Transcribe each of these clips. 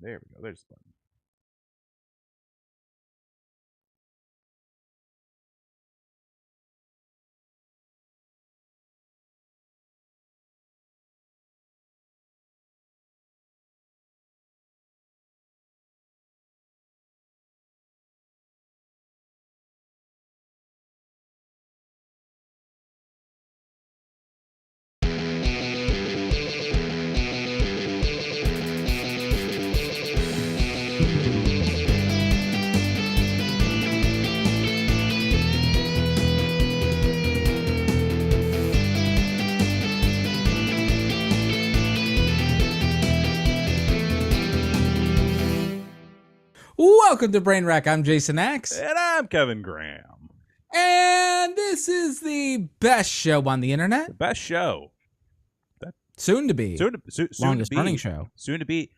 There we go. There's the button. Welcome to Brain Rack. I'm Jason X. And I'm Kevin Graham. And this is the best show on the internet. The best show. Soon to be. Longest running show. Soon to be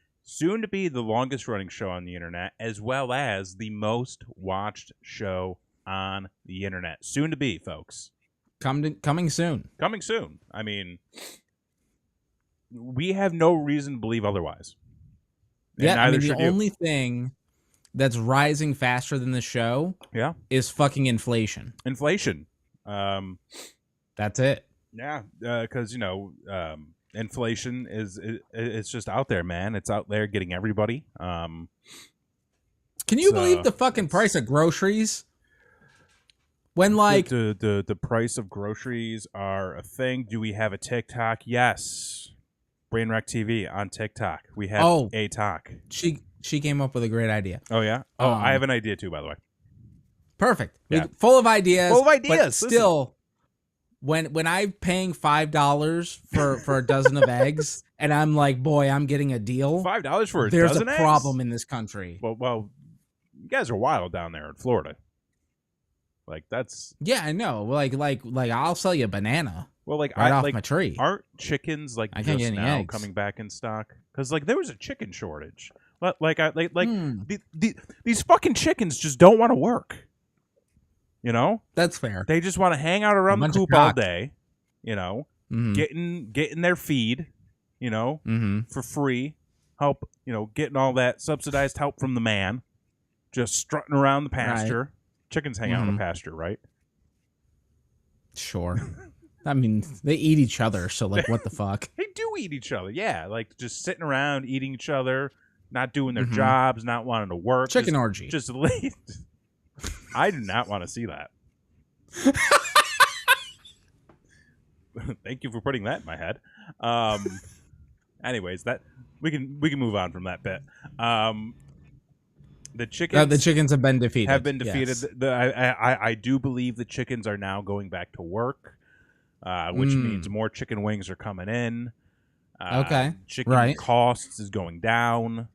the longest running show on the internet, as well as the most watched show on the internet. Soon to be, folks. Coming soon. Coming soon. I mean, we have no reason to believe otherwise. And yeah, I mean, the only thing that's rising faster than the show is fucking inflation. Inflation. That's it. Yeah, because, inflation it's just out there, man. It's out there getting everybody. Can you believe the fucking price of groceries? When, like... The price of groceries are a thing. Do we have a TikTok? Yes. Brainwreck TV on TikTok. We have a talk. She came up with a great idea. Oh, yeah? Oh, I have an idea, too, by the way. Perfect. Yeah. Full of ideas. Full of ideas. But still, when I'm paying $5 for a dozen of eggs, and I'm like, boy, I'm getting a deal. $5 for a There's dozen a eggs? problem in this country. Well, you guys are wild down there in Florida. Like, that's... Yeah, I know. Like I'll sell you a banana. Well, like right off my tree. Aren't chickens like just now coming back in stock? Because like there was a chicken shortage. These fucking chickens just don't want to work. You know, that's fair. They just want to hang out around the coop all day. You know, getting their feed. You know, for free. Help. You know, getting all that subsidized help from the man. Just strutting around the pasture. Right. Chickens hang out in the pasture, right? Sure. I mean, they eat each other, so, like, what the fuck? They do eat each other, yeah. Like, just sitting around, eating each other, not doing their jobs, not wanting to work. Chicken orgy. Just late. I do not want to see that. Thank you for putting that in my head. Anyways, that we can move on from that bit. The chickens have been defeated. Yes. I do believe the chickens are now going back to work. Which means more chicken wings are coming in. Chicken costs is going down.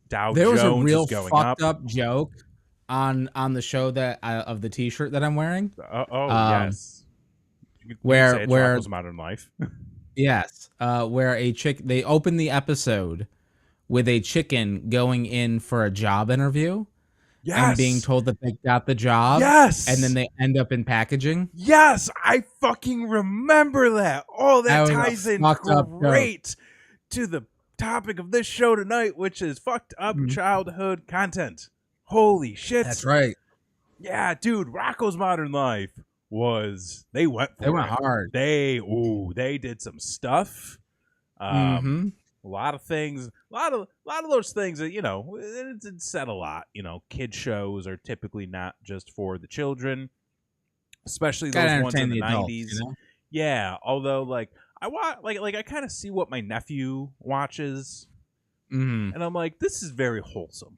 Dow Jones is going up. There was a real fucked up joke on the show that of the T-shirt that I'm wearing. Yes. Where Rocko's Modern Life. Yes. Where they open the episode with a chicken going in for a job interview. Yes. And being told that they got the job. Yes. And then they end up in packaging. Yes. I fucking remember that. Oh, that ties in great to the topic of this show tonight, which is fucked up childhood content. Holy shit. That's right. Yeah, dude. Rocko's Modern Life they went hard. They did some stuff. A lot of things, a lot of those things that, it said a lot. Kid shows are typically not just for the children, especially those ones in the 90s. Yeah, although I kind of see what my nephew watches, and I'm like, this is very wholesome.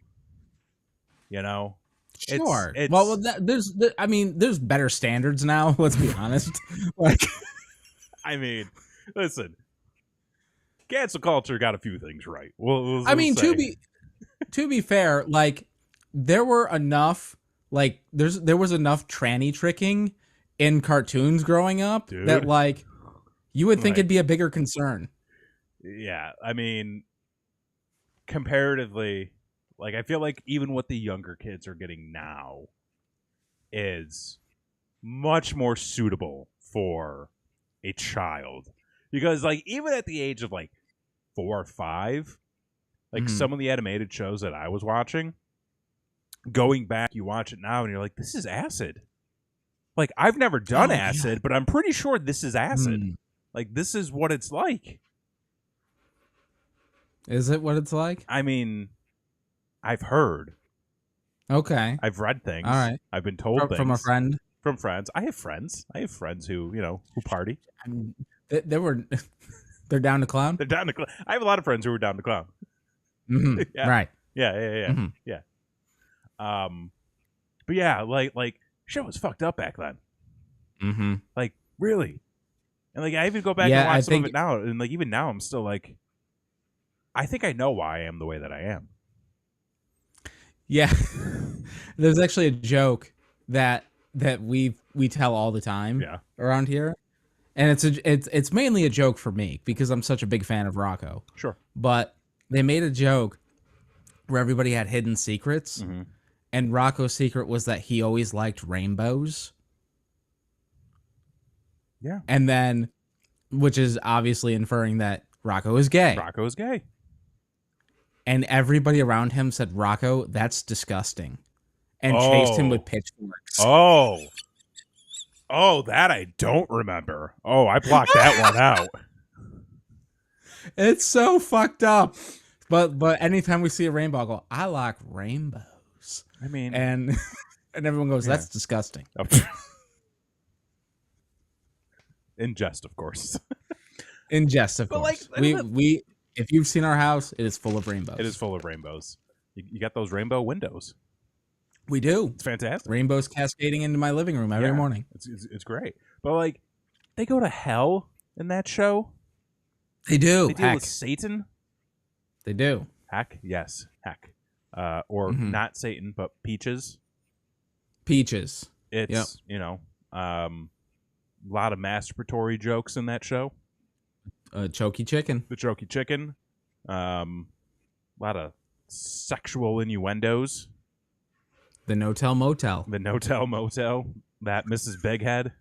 Sure. There's better standards now. Let's be honest. Listen. Cancel culture got a few things right. To be fair, like there were enough, like there was enough tranny tricking in cartoons growing up that like you would think it'd be a bigger concern. Yeah, comparatively, like I feel like even what the younger kids are getting now is much more suitable for a child. Because, like, even at the age of, like, 4 or 5, Like some of the animated shows that I was watching, going back, you watch it now and you're like, this is acid. Like, I've never done acid, but I'm pretty sure this is acid. Like, this is what it's like. Is it what it's like? I mean, I've heard. Okay. I've read things. All right. I've been told things. From a friend? From friends. I have friends. I have friends who, who party. They're down to clown? They're down to clown. I have a lot of friends who are down to clown. Mm-hmm. Yeah. Right. Yeah. Mm-hmm. Yeah. But yeah, like shit was fucked up back then. Mm-hmm. Like, really. And like, I even go back and watch some of it now, and like, even now I'm still like, I think I know why I am the way that I am. Yeah. There's actually a joke that we tell all the time around here. And it's mainly a joke for me because I'm such a big fan of Rocco. Sure. But they made a joke where everybody had hidden secrets. Mm-hmm. And Rocco's secret was that he always liked rainbows. Yeah. And then, which is obviously inferring that Rocco is gay. Rocco is gay. And everybody around him said, Rocco, that's disgusting. And chased him with pitchforks. Oh, that I don't remember. Oh, I blocked that one out. It's so fucked up. But anytime we see a rainbow, I go, I like rainbows. I mean, and everyone goes, that's disgusting. In jest, of course. In jest, of course. Like, we if you've seen our house, it is full of rainbows. It is full of rainbows. You got those rainbow windows. We do. It's fantastic. Rainbows cascading into my living room every morning. It's great. But like, they go to hell in that show. They do. They deal with Satan. They do. Heck, yes. Heck. Or not Satan, but Peaches. Peaches. It's, a lot of masturbatory jokes in that show. Choky chicken. The choky chicken. A lot of sexual innuendos. The no-tell motel. The no-tell motel. That Mrs. Bighead.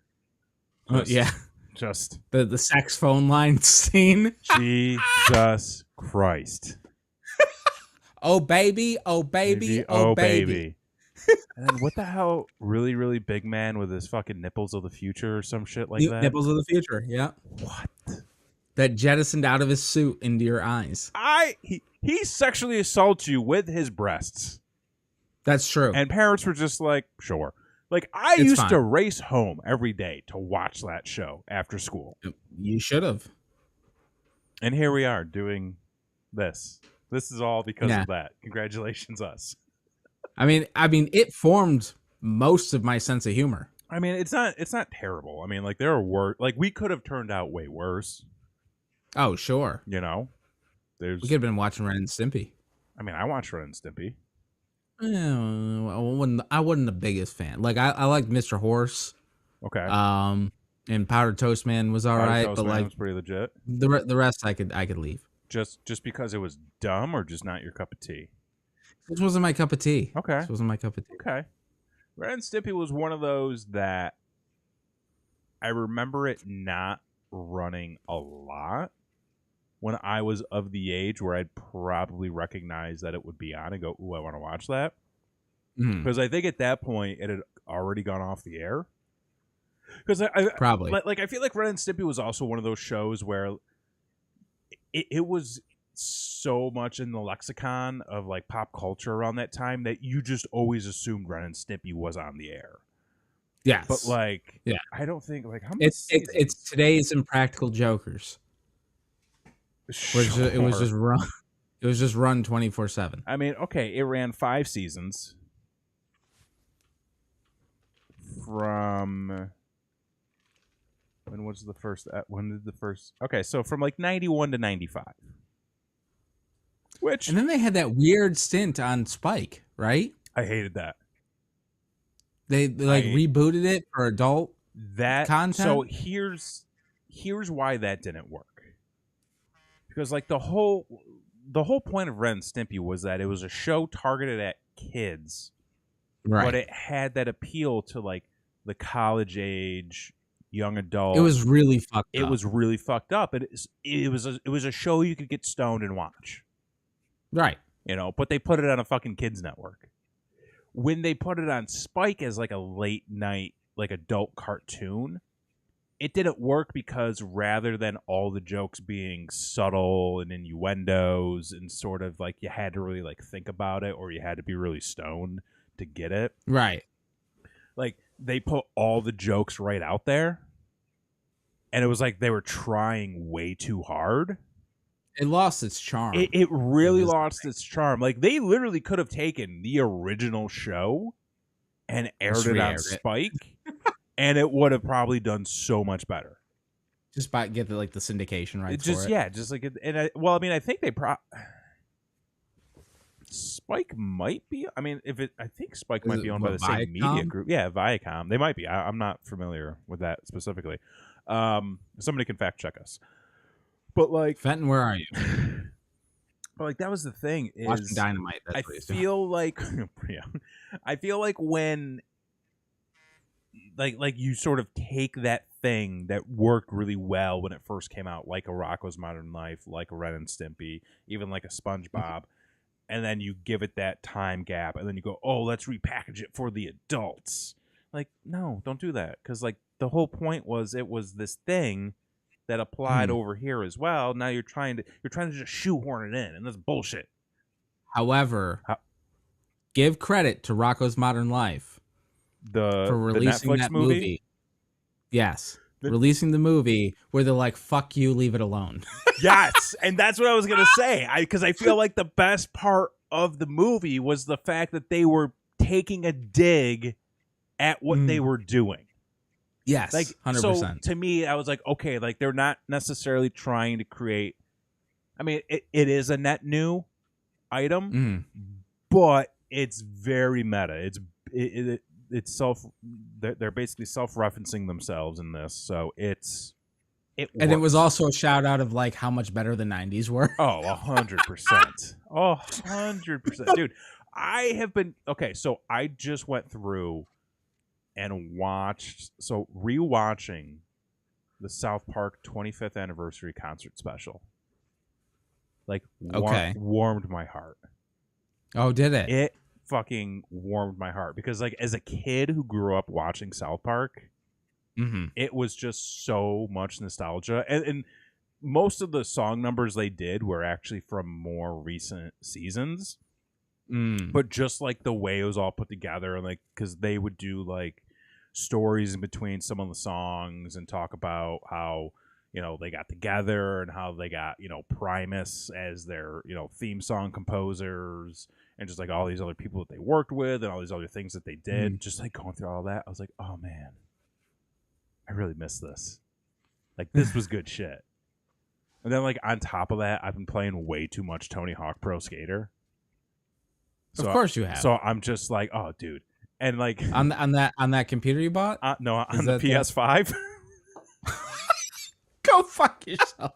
Just the sex phone line scene. Jesus Christ. Oh baby, oh baby, oh baby. And then what the hell? Really, really big man with his fucking nipples of the future or some shit like that. Nipples of the future. Yeah. What? That jettisoned out of his suit into your eyes. He sexually assaults you with his breasts. That's true. And parents were just like, sure. Like, I used to race home every day to watch that show after school. You should have. And here we are doing this. This is all because of that. Congratulations, us. I mean, it formed most of my sense of humor. I mean, it's not terrible. I mean, like, there are worse. Like, we could have turned out way worse. Oh, sure. We could have been watching Ren and Stimpy. I mean, I watched Ren and Stimpy. I wasn't the biggest fan. Like, I liked Mr. Horse. Okay. And Powdered Toast Man was all right, but like, was pretty legit. The rest I could leave. Just because it was dumb, or just not your cup of tea? This wasn't my cup of tea. Okay. This wasn't my cup of tea. Okay. Ren and Stimpy was one of those that I remember it not running a lot when I was of the age where I'd probably recognize that it would be on and go, ooh, I want to watch that. Because I think at that point it had already gone off the air. Because I probably I feel like Ren and Stimpy was also one of those shows where it was so much in the lexicon of like pop culture around that time that you just always assumed Ren and Stimpy was on the air. Yes, but like, I don't think like how much it's today's Impractical Jokers. Sure. It was just run. It was just run 24/7. I mean, okay, it ran 5 seasons from when was the first? When did the first? Okay, so from like 91 to 95. And then they had that weird stint on Spike, right? I hated that. They rebooted it for adult content. So here's why that didn't work. Because like the whole point of Ren and Stimpy was that it was a show targeted at kids, right? But it had that appeal to like the college age, young adult. It was really fucked up. It was really fucked up. It was a show you could get stoned and watch. Right. But they put it on a fucking kids network. When they put it on Spike as like a late night, like adult cartoon, it didn't work because rather than all the jokes being subtle and innuendos and sort of like you had to really like think about it or you had to be really stoned to get it. Right. Like they put all the jokes right out there and it was like they were trying way too hard. It lost its charm. It really lost its charm. Like they literally could have taken the original show and aired it on Spike. And it would have probably done so much better. Just by get the syndication rights for it. Yeah, just like it. And I think they Spike might be. I mean, I think Spike might be owned by the same media group. Yeah, Viacom. They might be. I'm not familiar with that specifically. Somebody can fact check us. But like, Fenton, where are you? But like, that was the thing. Is watching Dynamite. I feel like, yeah, I feel like when. Like you sort of take that thing that worked really well when it first came out, like a Rocko's Modern Life, like a Ren and Stimpy, even like a SpongeBob, and then you give it that time gap, and then you go, oh, let's repackage it for the adults. Like, no, don't do that, because like the whole point was it was this thing that applied over here as well. Now you're trying to just shoehorn it in, and that's bullshit. However, give credit to Rocko's Modern Life. For releasing the Netflix that movie. Yes. Releasing the movie where they're like, fuck you, leave it alone. Yes. And that's what I was going to say. Because I feel like the best part of the movie was the fact that they were taking a dig at what they were doing. Yes. Like 100%. So to me, I was like, okay, like they're not necessarily trying to create. I mean, it is a net new item, but it's very meta. It's they're basically self-referencing themselves in this, so it was also a shout out of like how much better the 90s were. Oh, 100%. 100%. Dude, I have been so I just went through and rewatching the South Park 25th anniversary concert special. Like warmed my heart. Oh, did it? It fucking warmed my heart because like as a kid who grew up watching South Park, it was just so much nostalgia, and most of the song numbers they did were actually from more recent seasons, but just like the way it was all put together, like because they would do like stories in between some of the songs and talk about how they got together and how they got Primus as their theme song composers. And just like all these other people that they worked with and all these other things that they did, just like going through all that, I was like, oh man, I really miss this. Like this was good shit. And then like on top of that, I've been playing way too much Tony Hawk Pro Skater. So, of course you have. So I'm just like, oh dude. And like on that computer you bought? No, on the PS5. Go fuck yourself.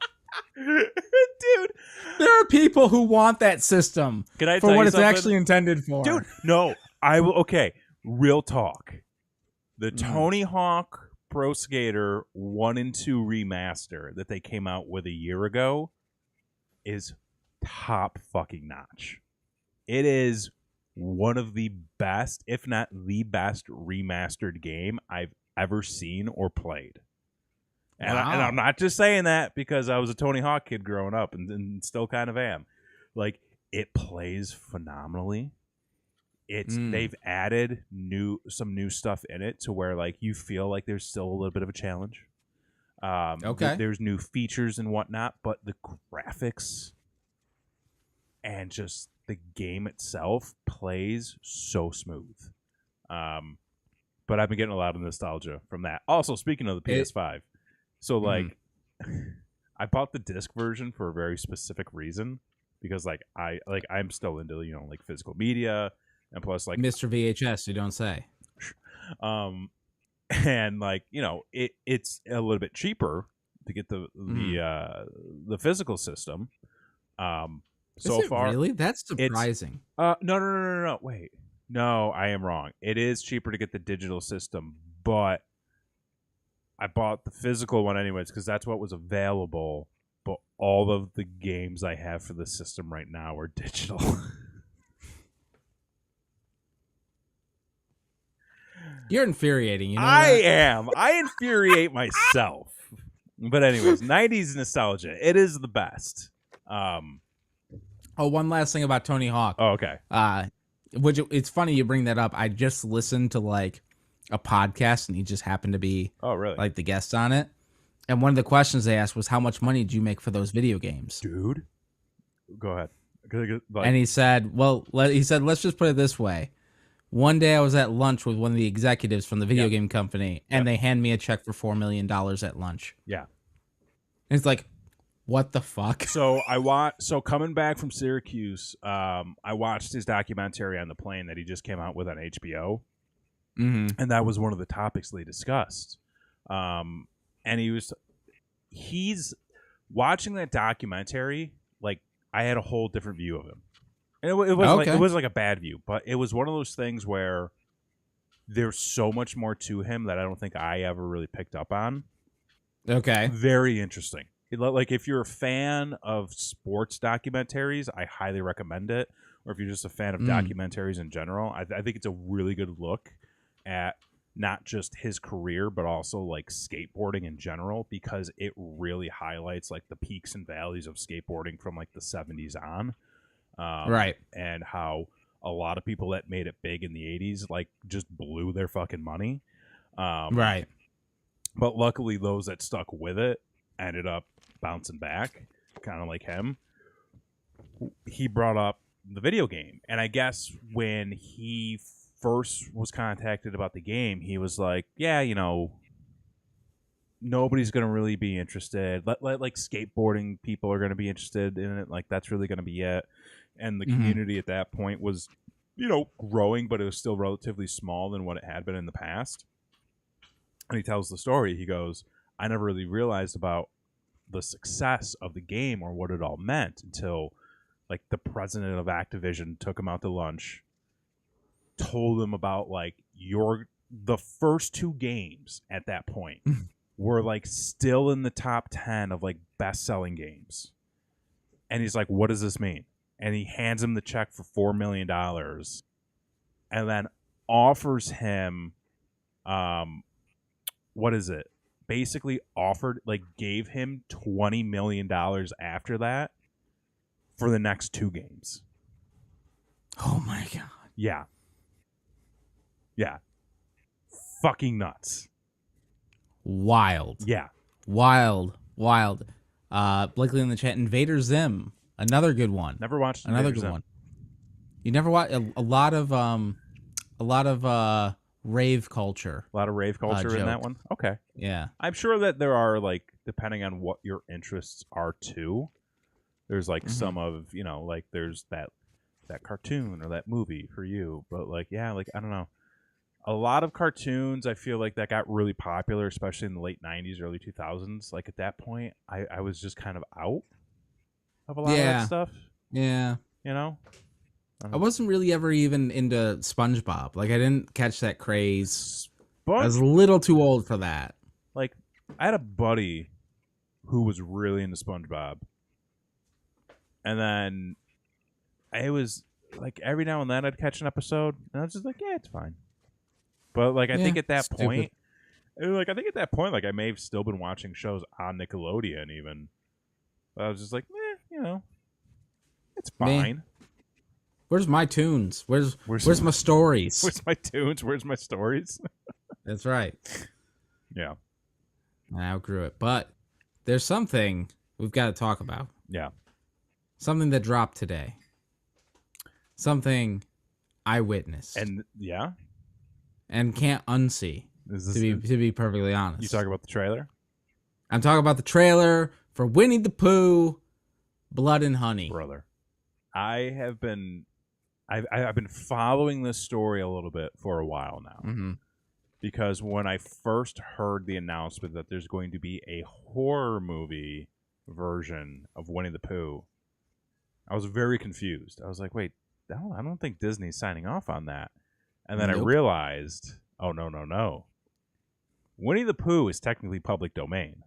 Dude, there are people who want that system for what it's actually intended for. Dude, no, I will. Okay, real talk. The Tony Hawk Pro Skater 1 and 2 remaster that they came out with a year ago is top fucking notch. It is one of the best, if not the best, remastered game I've ever seen or played. And, wow. I'm not just saying that because I was a Tony Hawk kid growing up and still kind of am. Like, it plays phenomenally. They've added some new stuff in it to where like you feel like there's still a little bit of a challenge. There's new features and whatnot, but the graphics and just the game itself plays so smooth. But I've been getting a lot of nostalgia from that. Also, speaking of the PS5. So like I bought the disc version for a very specific reason because like I'm still into like physical media and plus like Mr. VHS, you don't say. And like it's a little bit cheaper to get the physical system. So far, really? That's surprising. No. Wait, no, I am wrong. It is cheaper to get the digital system, but I bought the physical one anyways because that's what was available. But all of the games I have for the system right now are digital. You're infuriating. You know I that? am. I infuriate myself. But anyways, 90s nostalgia. It is the best. One last thing about Tony Hawk. Oh, okay. Which it's funny you bring that up. I just listened to like a podcast and he just happened to be like the guest on it. And one of the questions they asked was, how much money did you make for those video games? Dude, go ahead. And he said, let's just put it this way. One day I was at lunch with one of the executives from the video game company, and they hand me a check for $4 million at lunch. Yeah. And it's like, what the fuck? So coming back from Syracuse, I watched his documentary on the plane that he just came out with on HBO. Mm-hmm. And that was one of the topics they discussed. And he's watching that documentary. Like, I had a whole different view of him. And it was like a bad view, but it was one of those things where there's so much more to him that I don't think I ever really picked up on. Okay. Very interesting. Like, if you're a fan of sports documentaries, I highly recommend it. Or if you're just a fan of documentaries in general, I think it's a really good look at not just his career, but also like skateboarding in general, because it really highlights like the peaks and valleys of skateboarding from like the 70s on. Right. And how a lot of people that made it big in the 80s like just blew their fucking money. Right. But luckily those that stuck with it ended up bouncing back, kind of like him. He brought up the video game, and I guess when he first was contacted about the game, he was like, yeah, nobody's going to really be interested. Like skateboarding people are going to be interested in it. Like, that's really going to be it. And the community at that point was, growing, but it was still relatively small than what it had been in the past. And he tells the story. He goes, I never really realized about the success of the game or what it all meant until, like, the president of Activision took him out to lunch, told him about, like, the first two games at that point were, like, still in the top 10 of, like, best-selling games. And he's like, what does this mean? And he hands him the check for $4 million and then offers him, what is it? Basically gave him $20 million after that for the next two games. Oh, my God. Yeah. Yeah. Fucking nuts. Wild. Yeah. Wild. Blakely in the chat, Invader Zim. Another good one. Never watched another good one. You never watched a lot of rave culture. A lot of rave culture in that one. Okay. Yeah. I'm sure that there are, like, depending on what your interests are too. There's like some of, like there's that cartoon or that movie for you, but like, yeah, like, I don't know. A lot of cartoons, I feel like that got really popular, especially in the late 90s, early 2000s. Like, at that point, I was just kind of out of a lot of that stuff. Yeah. I wasn't really ever even into SpongeBob. Like, I didn't catch that craze. I was a Sponge, little too old for that. like, I had a buddy who was really into SpongeBob. And then I was, like, every now and then I'd catch an episode, and I was just like, yeah, it's fine. But, like, I think at that point, like, I may have still been watching shows on Nickelodeon even. But I was just like, it's fine. Man. Where's my tunes? Where's my stories? Where's my tunes? Where's my stories? That's right. Yeah. I outgrew it. But there's something we've got to talk about. Yeah. Something that dropped today. Something I witnessed. And, yeah? And can't unsee, to be perfectly honest. You talk about the trailer? I'm talking about the trailer for Winnie the Pooh, Blood and Honey. Brother. I've been following this story a little bit for a while now. Because when I first heard the announcement that there's going to be a horror movie version of Winnie the Pooh, I was very confused. I was like, wait, I don't think Disney's signing off on that. And then I realized, oh, no. Winnie the Pooh is technically public domain.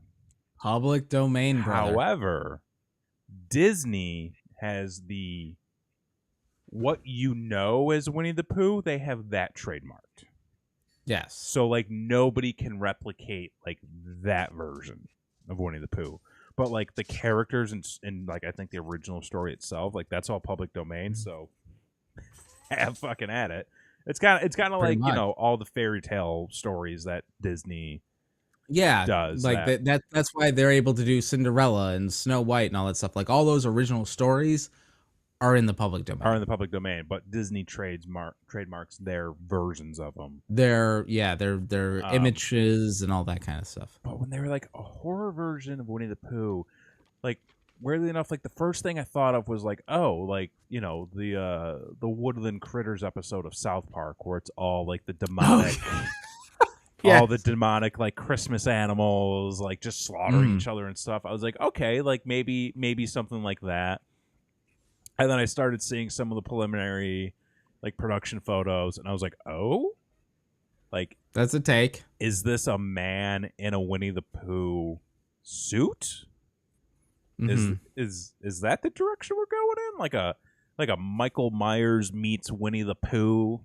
Public domain, brother. However, Disney has what you know as Winnie the Pooh, they have that trademarked. Yes. So like nobody can replicate like that version of Winnie the Pooh. But like the characters and like I think the original story itself, like that's all public domain. So have fucking at it. It's kind of like much. all the fairy tale stories that Disney does. Like that's why they're able to do Cinderella and Snow White and all that stuff. Like all those original stories are in the public domain. But Disney trademarks their versions of them. Their images and all that kind of stuff. But when they were like a horror version of Winnie the Pooh, like weirdly enough, like the first thing I thought of was like, oh, like the Woodland Critters episode of South Park where it's all like the demonic, all the demonic like Christmas animals like just slaughtering each other and stuff. I was like, okay, like maybe something like that. And then I started seeing some of the preliminary like production photos, and I was like, oh, like that's a take. Is this a man in a Winnie the Pooh suit? Mm-hmm. Is that the direction we're going in? Like a Michael Myers meets Winnie the Pooh,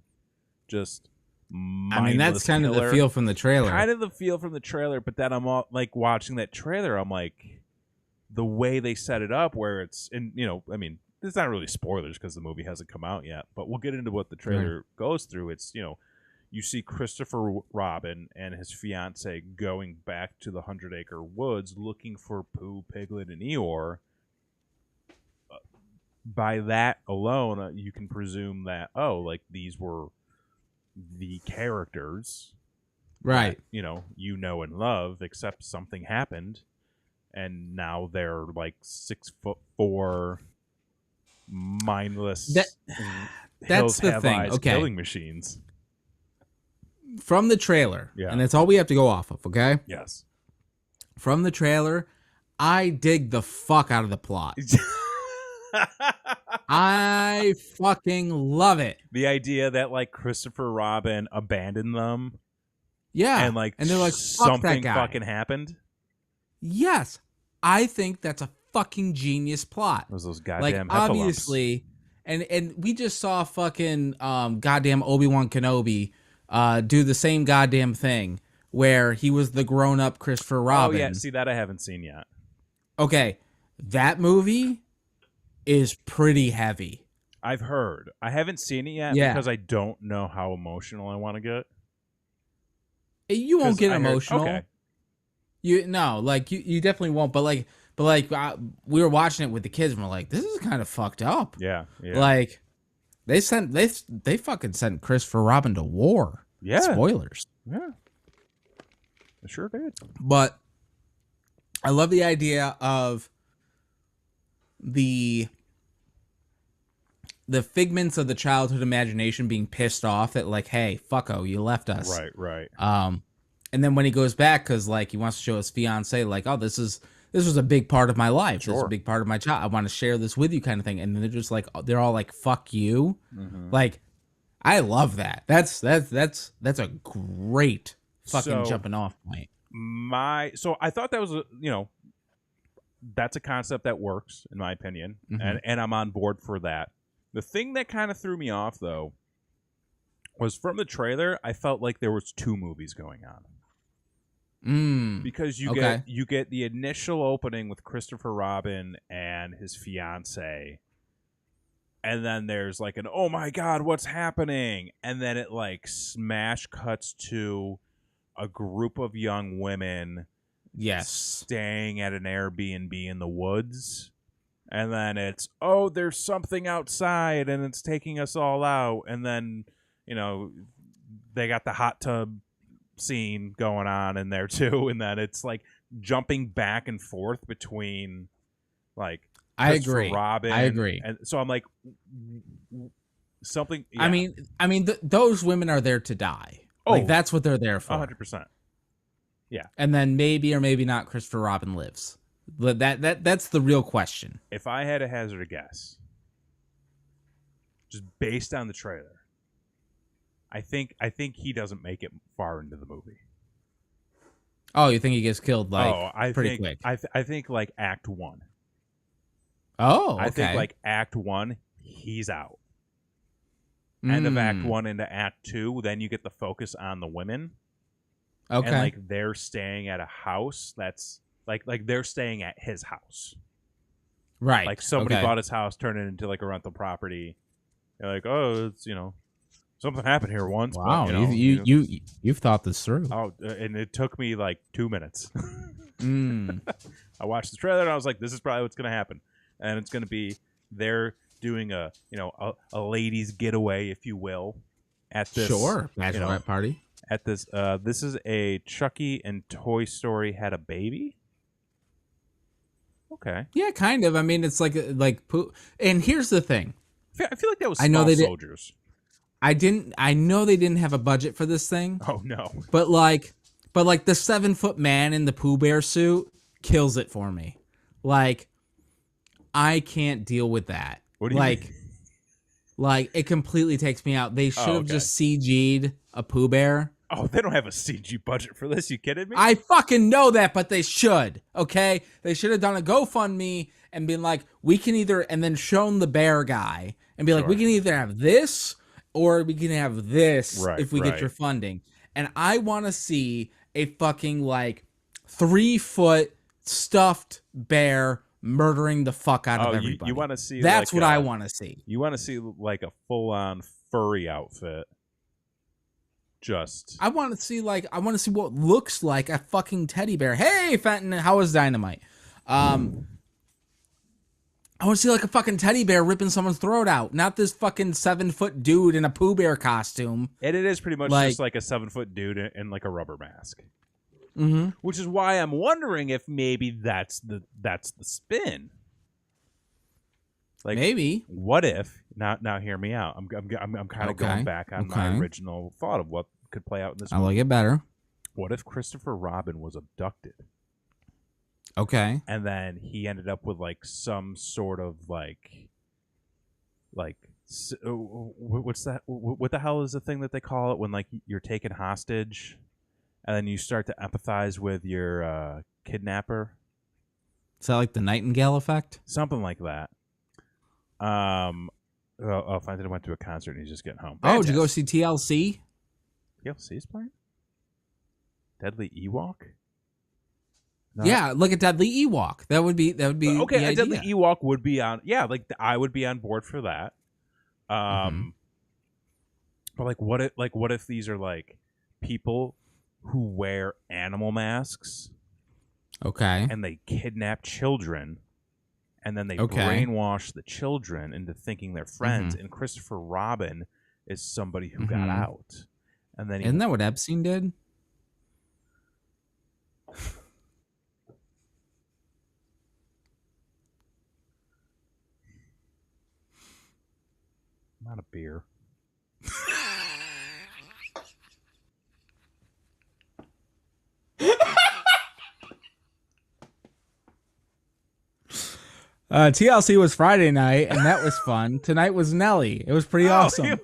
just I mean, that's kind of the feel from the trailer. But then I'm all, like watching that trailer, I'm like, the way they set it up, where it's I mean, it's not really spoilers because the movie hasn't come out yet, but we'll get into what the trailer goes through. It's you see Christopher Robin and his fiance going back to the 100-acre woods looking for Pooh, Piglet, and Eeyore. By that alone, you can presume that like these were the characters, right? That, and love, except something happened, and now they're like 6'4", mindless. That's the thing. Okay, killing machines. From the trailer, and that's all we have to go off of. Okay. Yes. From the trailer, I dig the fuck out of the plot. I fucking love it. The idea that like Christopher Robin abandoned them. Yeah. And they're like, something fucking happened. Yes. I think that's a fucking genius plot. Those goddamn obviously, and we just saw fucking goddamn Obi-Wan Kenobi do the same goddamn thing where he was the grown-up Christopher Robin. Oh yeah, see that I haven't seen yet. Okay. That movie is pretty heavy. I've heard. I haven't seen it yet because I don't know how emotional I want to get. You won't get emotional. Okay. You definitely won't. But we were watching it with the kids and we're like, this is kind of fucked up. Yeah. Like they fucking sent Christopher Robin to war. Yeah. Spoilers. Yeah. I sure did. But I love the idea of the figments of the childhood imagination being pissed off that like, hey, fucko, you left us. Right. And then when he goes back, because like he wants to show his fiance, like, oh, this was a big part of my life. Sure. This is a big part of my child. I want to share this with you, kind of thing. And they're just like, they're all like, fuck you. Mm-hmm. Like, I love that. That's a great fucking jumping off point. So I thought that was that's a concept that works in my opinion, and I'm on board for that. The thing that kind of threw me off though was from the trailer, I felt like there was two movies going on. Because you get the initial opening with Christopher Robin and his fiance, and then there's like an oh my god, what's happening? And then it like smash cuts to a group of young women staying at an Airbnb in the woods. And then it's, oh, there's something outside and it's taking us all out. And then, they got the hot tub scene going on in there too. And then it's like jumping back and forth between like Robin. I agree. And so I'm like, something. Yeah. I mean, those women are there to die. Oh, like that's what they're there for. 100%. Yeah. And then maybe or maybe not Christopher Robin lives. That's the real question. If I had to hazard a guess, just based on the trailer, I think he doesn't make it far into the movie. Oh, you think he gets killed pretty quick? I think like Act 1. Oh, okay. I think like Act 1, he's out. End of Act 1 into Act 2, then you get the focus on the women. Okay. And like they're staying at a house that's like they're staying at his house. Right. Like somebody bought his house, turned it into like a rental property. They're like, oh, it's something happened here once. Wow, but, you've thought this through. Oh, and it took me like 2 minutes. I watched the trailer and I was like, this is probably what's gonna happen, and it's gonna be they're doing a ladies' getaway, if you will, at this bachelorette party. At this, this is a Chucky and Toy Story had a baby. Okay. Yeah, kind of. I mean, it's like Pooh. And here's the thing. I feel like that was Small Soldiers. I know they didn't have a budget for this thing. Oh no. But like the 7-foot man in the Pooh Bear suit kills it for me. Like, I can't deal with that. What do you mean? Like it completely takes me out. They should have just CG'd a Pooh Bear. Oh, they don't have a CG budget for this. You kidding me? I fucking know that, but they should. Okay, they should have done a GoFundMe and been like, we can either, and then shown the bear guy and be like, we can either have this or we can have this if we get your funding. And I want to see a fucking like 3-foot stuffed bear murdering the fuck out of everybody. You want to see? That's like what I want to see. You want to see like a full-on furry outfit. I want to see what looks like a fucking teddy bear. Hey, Fenton, how is Dynamite? I want to see like a fucking teddy bear ripping someone's throat out, not this fucking 7-foot dude in a Pooh Bear costume. And it is pretty much just like a 7-foot dude in like a rubber mask. Mm-hmm. Which is why I'm wondering if maybe that's the spin. Like, maybe. What if now? Hear me out. I'm kind of going back on my original thought of what could play out in this movie. I like it better. What if Christopher Robin was abducted? Okay. And then he ended up with like some sort of like what's that? What the hell is the thing that they call it when like you're taken hostage, and then you start to empathize with your kidnapper? Is that like the Nightingale effect? Something like that. Fine. I went to a concert and he's just getting home. Oh, did you go see TLC? TLC's playing? Deadly Ewok? No. Yeah, like a Deadly Ewok. That would be okay. A Deadly Ewok would be on. Yeah, like I would be on board for that. But like, what if these are like people who wear animal masks? Okay. And they kidnap children. And then they brainwash the children into thinking they're friends. And Christopher Robin is somebody who got out. And then isn't that what Epstein did? Not a beer. TLC was Friday night, and that was fun. Tonight was Nelly. It was pretty awesome.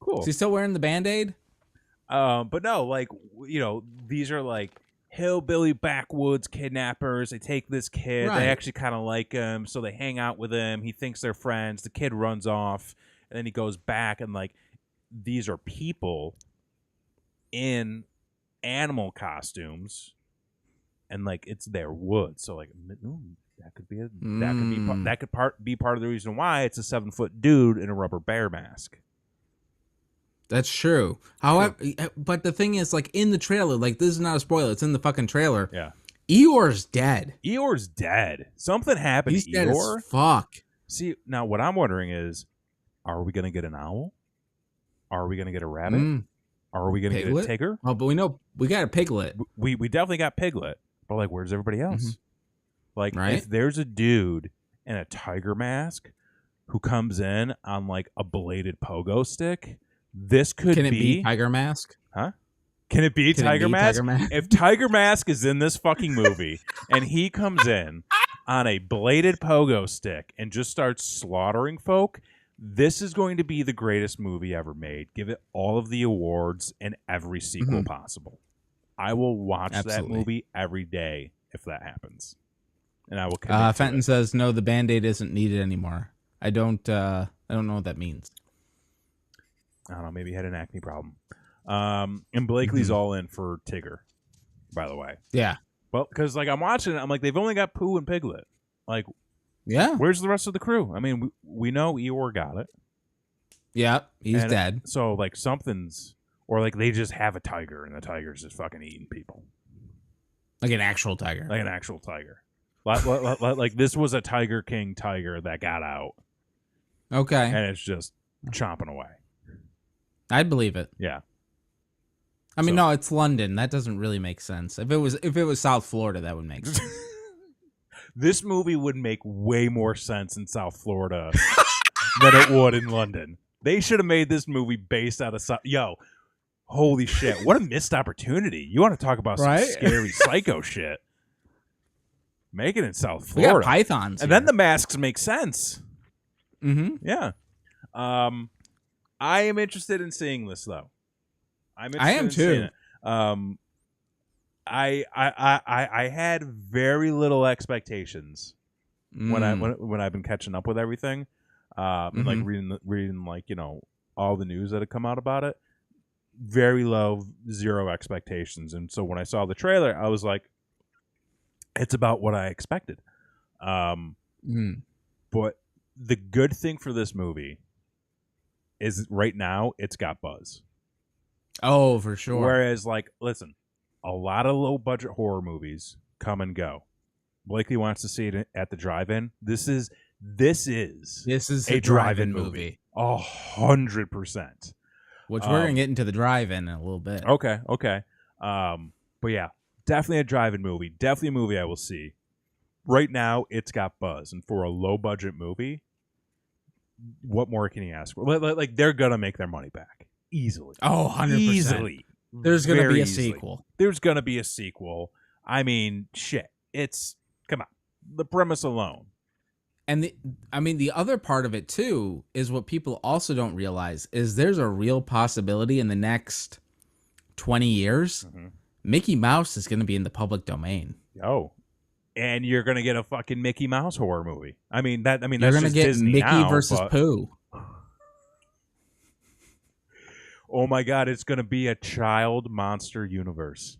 Cool. Is he still wearing the Band-Aid? But no, like, these are like hillbilly backwoods kidnappers. They take this kid. Right. They actually kind of like him, so they hang out with him. He thinks they're friends. The kid runs off, and then he goes back, and like, these are people in animal costumes, and like it's their woods. So like, that could be part of the reason why it's a 7-foot dude in a rubber bear mask. That's true. However, but the thing is, like in the trailer, like this is not a spoiler. It's in the fucking trailer. Yeah. Eeyore's dead. Eeyore's dead. Something happened He's to dead Eeyore. As fuck. See, now what I'm wondering is, are we going to get an owl? Are we going to get a rabbit? Are we going to get a tiger? Oh, but we know we got a piglet. We definitely got piglet. But like, where's everybody else? Like, if there's a dude in a tiger mask who comes in on like a bladed pogo stick, this could Can it be Tiger Mask? Huh? Can it be Tiger Mask? If Tiger Mask is in this fucking movie and he comes in on a bladed pogo stick and just starts slaughtering folk, this is going to be the greatest movie ever made. Give it all of the awards and every sequel possible. I will watch that movie every day if that happens. and I will commit Fenton says no, the Band-Aid isn't needed anymore. I don't know what that means. I don't know. Maybe he had an acne problem. And Blakely's all in for Tigger, by the way. Yeah. Well, because like I'm watching it, I'm like, they've only got Pooh and Piglet. Like, yeah. Where's the rest of the crew? I mean, we know Eeyore got it. Yeah, he's dead. So like something's, or like they just have a tiger and the tiger's just fucking eating people. Like an actual tiger. Like an actual tiger. Like this was a Tiger King tiger that got out. Okay. And it's just chomping away. I'd believe it. Yeah. I mean, no, it's London. That doesn't really make sense. If it was South Florida, that would make sense. This movie would make way more sense in South Florida than it would in London. They should have made this movie based out of Yo, holy shit. What a missed opportunity. You want to talk about some scary psycho shit. Make it in South Florida. We got pythons and here. then the masks make sense. Mm-hmm. Yeah. I am interested in seeing this, though. I am too. I had very little expectations when I've been catching up with everything, and like reading like all the news that had come out about it. Very low, zero expectations, and so when I saw the trailer, I was like, "It's about what I expected." But the good thing for this movie is right now it's got buzz. Oh, for sure. Whereas, like, listen, a lot of low-budget horror movies come and go. Blakely wants to see it at the drive-in. This is a drive-in movie. 100%. Which we're gonna get into the drive-in in a little bit. Okay. But yeah, definitely a drive-in movie. Definitely a movie I will see. Right now, it's got buzz, and for a low-budget movie, what more can you ask for? Like they're gonna make their money back easily. Oh, 100%. Easily. There's gonna be a sequel. There's gonna be a sequel. I mean, shit. Come on. The premise alone. And the other part of it too is what people also don't realize is there's a real possibility in the next 20 years, Mickey Mouse is gonna be in the public domain. Oh. And you're gonna get a fucking Mickey Mouse horror movie. You're that's gonna just get Disney Mickey now, versus Pooh. Oh my god, it's gonna be a child monster universe.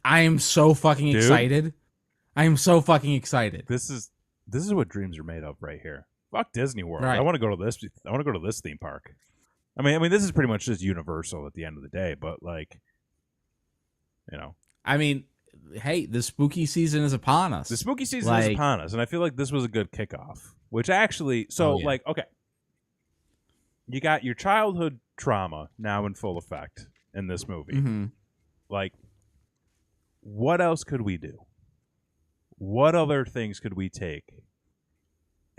I am so fucking excited. I am so fucking excited. This is what dreams are made of right here. Fuck Disney World. Right. I want to go to this. I want to go to this theme park. I mean, this is pretty much just Universal at the end of the day. But like, I mean, hey, the spooky season is upon us. The spooky season is upon us, and I feel like this was a good kickoff. Which actually, okay, you got your childhood trauma now in full effect in this movie. Like, what else could we do? What other things could we take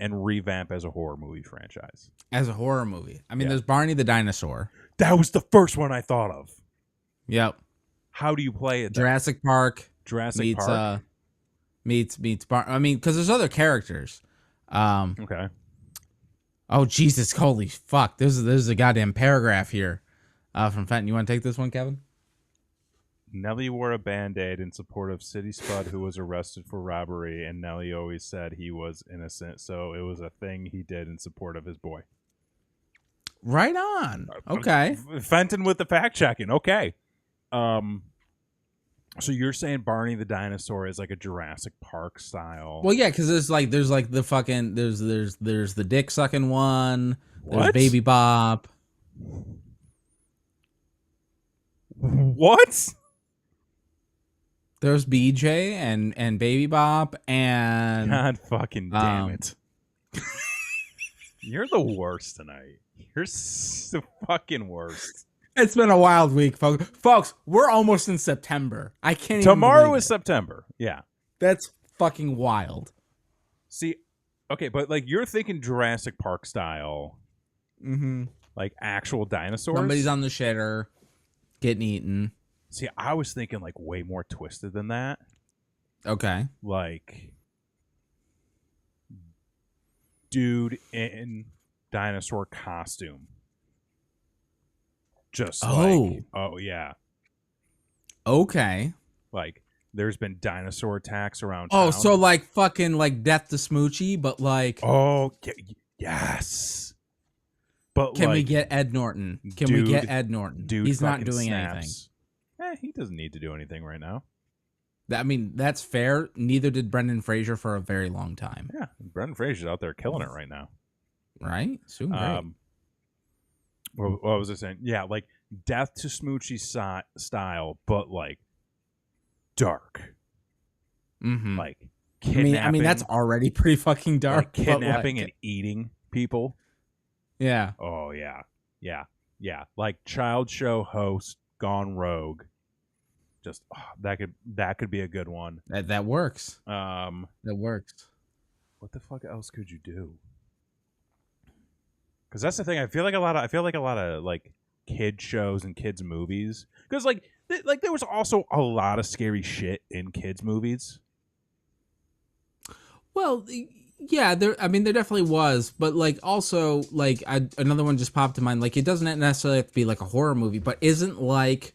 and revamp as a horror movie franchise? As a horror movie. I mean, there's Barney the Dinosaur. That was the first one I thought of. Yep. How do you play it? Jurassic Park. Park? Meets I mean, because there's other characters. Okay. Oh, Jesus. Holy fuck. There's a goddamn paragraph here from Fenton. You want to take this one, Kevin? Nelly wore a Band-Aid in support of City Spud, who was arrested for robbery, and Nelly always said he was innocent, so it was a thing he did in support of his boy. Right on. Okay. Fenton with the fact-checking. Okay. So you're saying Barney the Dinosaur is like a Jurassic Park style? Well, yeah, because there's the fucking there's the dick sucking one. There's What? Baby Bop. What? There's BJ and Baby Bop and God fucking damn it! You're the worst tonight. You're the fucking worst. It's been a wild week, folks. Folks, we're almost in September. I can't. Tomorrow is September. Yeah, that's fucking wild. See, okay, but like you're thinking Jurassic Park style, like actual dinosaurs. Somebody's on the shitter, getting eaten. See, I was thinking like way more twisted than that. Okay, like dude in dinosaur costume. Just like, oh yeah. Okay. Like There's been dinosaur attacks around town. town. So like fucking like Death to Smoochie, but like... Oh, yes. But can we get Ed Norton? Can we get Ed Norton? He's not doing snaps. Anything. He doesn't need to do anything right now. I mean, that's fair. Neither did Brendan Fraser for a very long time. Yeah, Brendan Fraser's out there killing it right now. Right? Soon great. What was I saying? Yeah, like Death to Smoochie style, but like dark. Mm-hmm. Like kidnapping. I mean, that's already pretty fucking dark. Like kidnapping and eating people. Yeah. Oh yeah. Like child show host gone rogue. Just that could be a good one. That works. That works. What the fuck else could you do? Because that's the thing. I feel like a lot of like kid shows and kids movies. Because like there was also a lot of scary shit in kids movies. Well, yeah, there definitely was, but like also like another one just popped to mind. Like it doesn't necessarily have to be like a horror movie, but isn't like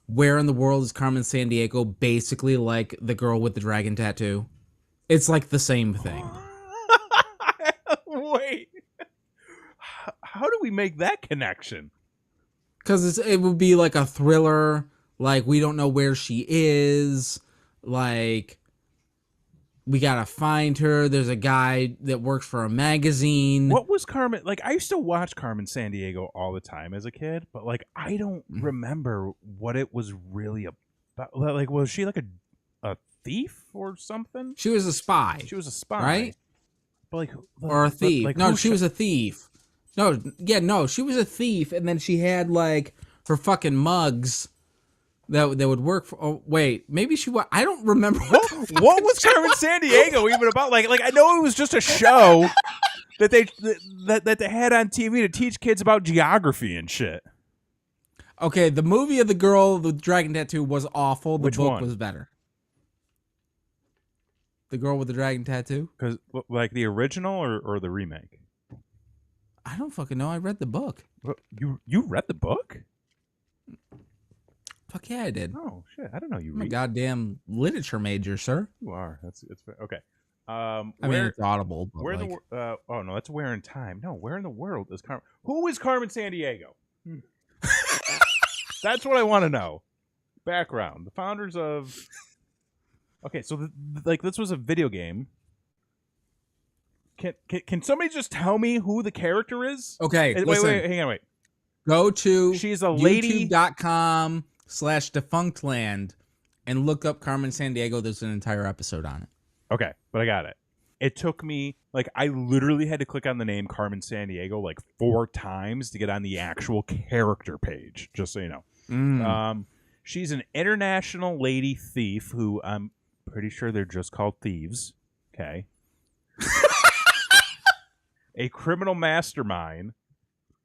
Where in the World is Carmen Sandiego basically like the girl with the dragon tattoo? It's like the same thing. Wait. How do we make that connection? Because it would be like a thriller, like we don't know where she is, like we gotta find her. There's a guy that works for a magazine. What was Carmen like? I used to watch Carmen Sandiego all the time as a kid, but like I don't remember what it was really about. Like, was she like a thief or something? She was a spy. She was a spy, right? But like, or a thief? No, she was a thief. No, she was a thief, and then she had like her fucking mugs that would work for. Oh wait, maybe she was. I don't remember. What was Carmen Sandiego even about? Like I know it was just a show that they had on TV to teach kids about geography and shit. Okay, the movie of the girl with the dragon tattoo was awful. The book was better. The girl with the dragon tattoo? Because like the original or the remake? I don't fucking know. I read the book. You read the book? Fuck yeah, I did. Oh shit! I don't know you. I'm a goddamn literature major, sir. You are. It's okay. I mean, it's Audible. But where like... oh no, that's Where in Time. No, Where in the World is Carmen? Who is Carmen Sandiego? That's what I want to know. Background: the founders of. Okay, so like this was a video game. Can somebody just tell me who the character is? Okay, wait, hang on, wait. Go to she's a lady. YouTube.com/defunctland and look up Carmen Sandiego. There's an entire episode on it. Okay, but I got it. It took me like I literally had to click on the name Carmen Sandiego like 4 times to get on the actual character page. Just so you know, she's an international lady thief who I'm pretty sure they're just called thieves. Okay. A criminal mastermind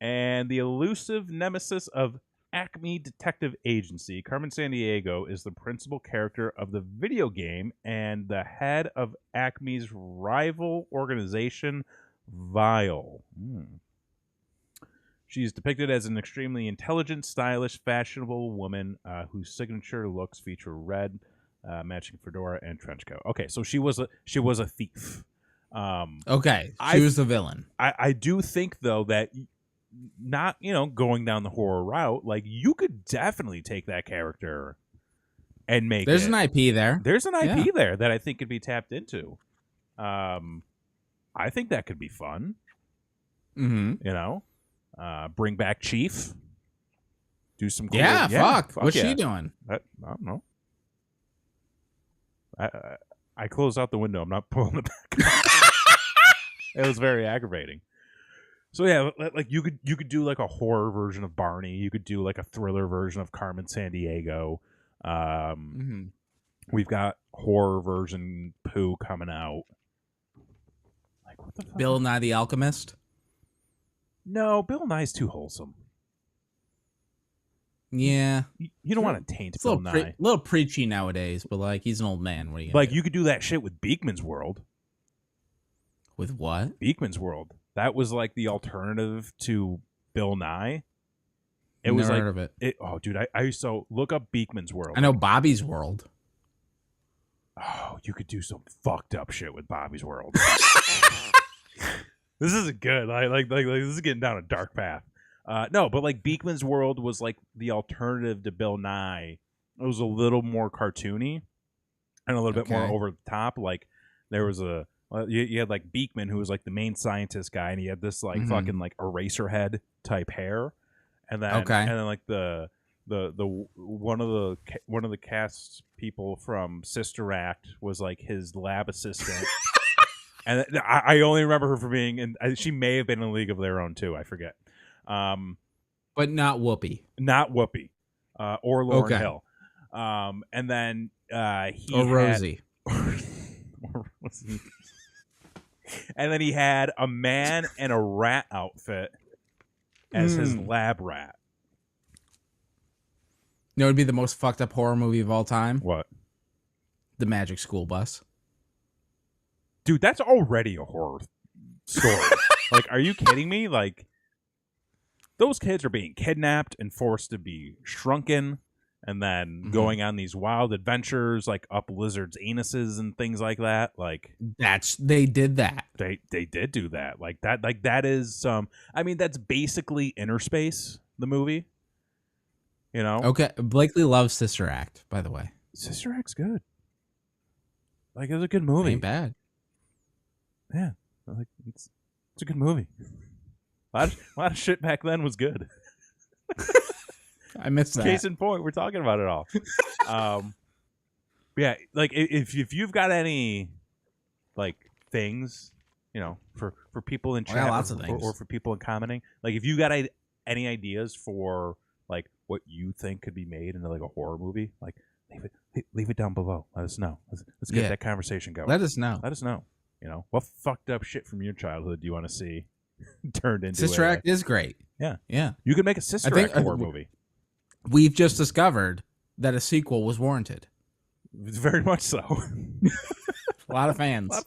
and the elusive nemesis of Acme Detective Agency. Carmen Sandiego is the principal character of the video game and the head of Acme's rival organization, Vile. She's depicted as an extremely intelligent, stylish, fashionable woman whose signature looks feature red, matching fedora and trench coat. Okay, so she was a thief. Okay, she was the villain. I do think though that not going down the horror route, like you could definitely take that character and make there's an IP there. There's an IP there that I think could be tapped into. I think that could be fun. Bring back Chief. Do some cool, fuck. What's she doing? I don't know. I closed out the window. I'm not pulling it back. It was very aggravating. So yeah, like you could do like a horror version of Barney. You could do like a thriller version of Carmen Sandiego. We've got horror version Pooh coming out. Like what the fuck? Bill Nye the Alchemist? No, Bill Nye's too wholesome. Yeah, you don't want to taint Bill Nye. A little preachy nowadays, but like he's an old man. What are you gonna do? You could do that shit with Beekman's World. With what? Beekman's World. That was like the alternative to Bill Nye. It Never was like heard of it. Oh, dude, I used to look up Beekman's World. I know Bobby's World. Oh, you could do some fucked up shit with Bobby's World. This isn't good. Like this is getting down a dark path. No, but like Beakman's World was like the alternative to Bill Nye. It was a little more cartoony and a little bit more over the top. Like there was you had like Beakman, who was like the main scientist guy, and he had this like fucking like eraser head type hair, and then like the one of the cast people from Sister Act was like his lab assistant. And I only remember her for being, and she may have been in a League of Their Own too. I forget, but not Whoopi, or Lauryn Hill. And then Rosie, and then he had a man in a rat outfit as his lab rat. You know, it would be the most fucked up horror movie of all time. What? The Magic School Bus. Dude, that's already a horror story. Like, are you kidding me? Like, those kids are being kidnapped and forced to be shrunken and then going on these wild adventures, like up lizards' anuses and things like that. Like, they did that. They did do that. Like that is I mean, that's basically Inner Space, the movie. You know? Okay. Blakely loves Sister Act, by the way. Sister Act's good. Like, it was a good movie. Ain't bad. Yeah, like it's a good movie. A lot of shit back then was good. I missed that. Case in point, we're talking about it all. Yeah, like if you've got any like things, you know, for people in chat, lots of things. Or for people in commenting, like if you got any ideas for like what you think could be made into like a horror movie, like leave it down below. Let us know. Let's get that conversation going. Let us know. You know, what fucked up shit from your childhood do you want to see turned into Sister Act is great. Yeah. Yeah. You could make a Sister Act horror movie. We've just discovered that a sequel was warranted. Very much so. A lot of fans.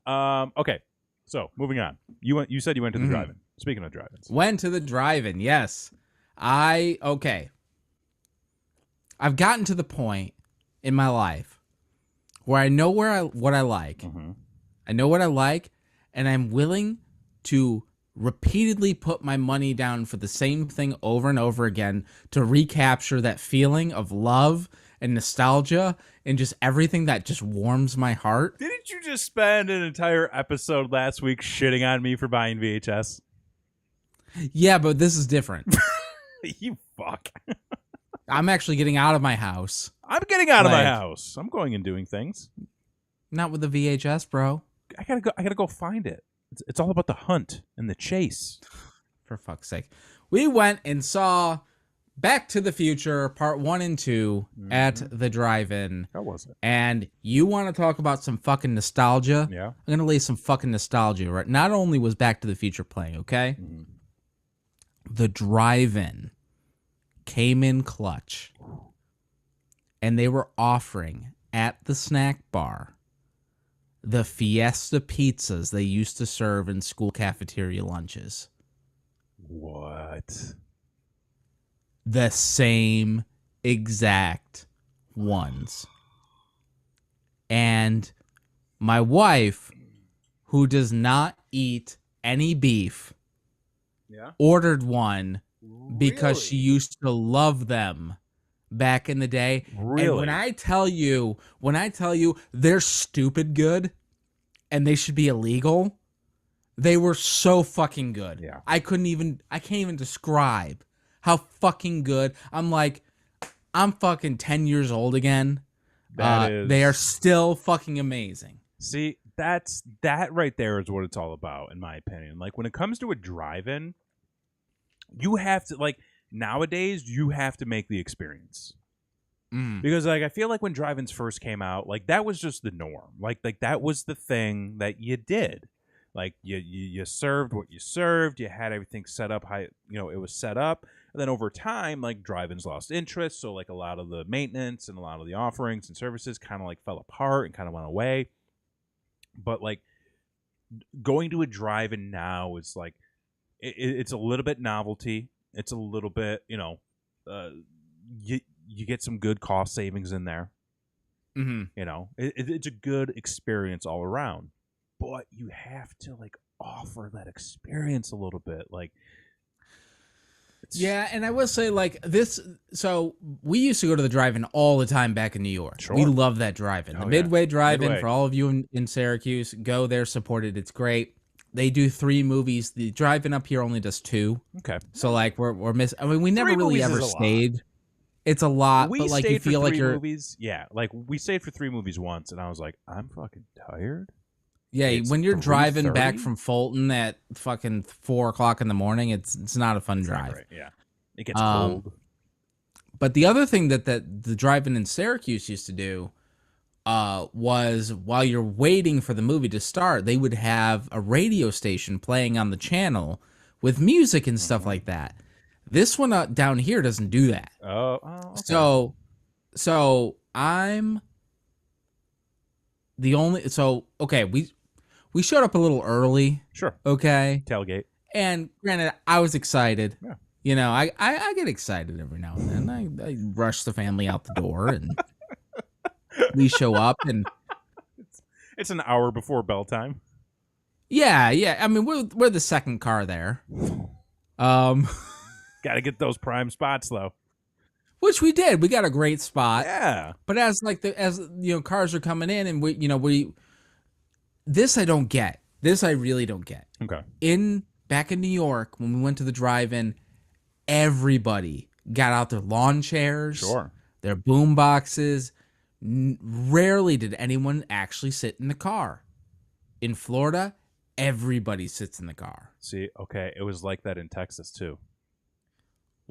Okay. So, moving on. You said you went to the drive-in. Speaking of drive-ins. Went to the drive-in, yes. I've gotten to the point in my life where I know what I like. I know what I like, and I'm willing to repeatedly put my money down for the same thing over and over again to recapture that feeling of love and nostalgia and just everything that just warms my heart. Didn't you just spend an entire episode last week shitting on me for buying VHS? Yeah, but this is different. You fuck. I'm actually getting out of my house. I'm getting out of my house. I'm going and doing things. Not with the VHS, bro. I gotta go find it. It's all about the hunt and the chase. For fuck's sake. We went and saw Back to the Future Part 1 and 2 at the drive-in. How was it? And you want to talk about some fucking nostalgia? Yeah. I'm going to lay some fucking nostalgia. Right? Not only was Back to the Future playing, okay? The drive-in came in clutch. And they were offering at the snack bar the Fiesta pizzas they used to serve in school cafeteria lunches. What? The same exact ones. And my wife, who does not eat any beef, ordered one because she used to love them back in the day. Really? And when I tell you they're stupid good and they should be illegal, they were so fucking good. Yeah. I can't even describe how fucking good. I'm fucking 10 years old again. They are still fucking amazing. See, that right there is what it's all about, in my opinion. Like, when it comes to a drive-in, you have to, like, nowadays, you have to make the experience. Because, like, I feel like when drive-ins first came out, like, that was just the norm. Like that was the thing that you did. Like, you served what you served. You had everything set up how, it was set up. And then over time, like, drive-ins lost interest. So, like, a lot of the maintenance and a lot of the offerings and services kind of, like, fell apart and kind of went away. But, like, going to a drive-in now is, like, it's a little bit novelty. It's a little bit, you get some good cost savings in there. Mm-hmm. You know, it's a good experience all around, but you have to like offer that experience a little bit. Like, yeah, and I will say like this. So we used to go to the drive-in all the time back in New York. Sure. We love that drive-in, the Midway drive-in. For all of you in Syracuse, go there, support it. It's great. They do 3 movies. The drive-in up here only does 2. Okay. So like we're missing. I mean, we never really ever stayed. It's a lot, we but like you feel for 3 like you're movies. Yeah, like we stayed for 3 movies once, and I was like, I'm fucking tired. Yeah, when you're driving back from Fulton at fucking 4 o'clock in the morning, it's not a fun drive. Right. Yeah, it gets cold. But the other thing that the drive-in in Syracuse used to do was while you're waiting for the movie to start, they would have a radio station playing on the channel with music and stuff like that. This one down here doesn't do that. Okay. So I'm the only. So okay, we showed up a little early. Sure. Okay. Tailgate. And granted, I was excited. Yeah. You know, I get excited every now and then. I rush the family out the door, and we show up, and it's an hour before bell time. Yeah. I mean, we're the second car there. Got to get those prime spots though. Which we did. We got a great spot. Yeah. But as cars are coming in, and this I don't get. This I really don't get. Okay. Back in New York, when we went to the drive-in, everybody got out their lawn chairs, sure, their boom boxes. Rarely did anyone actually sit in the car. In Florida, everybody sits in the car. See, okay, it was like that in Texas too.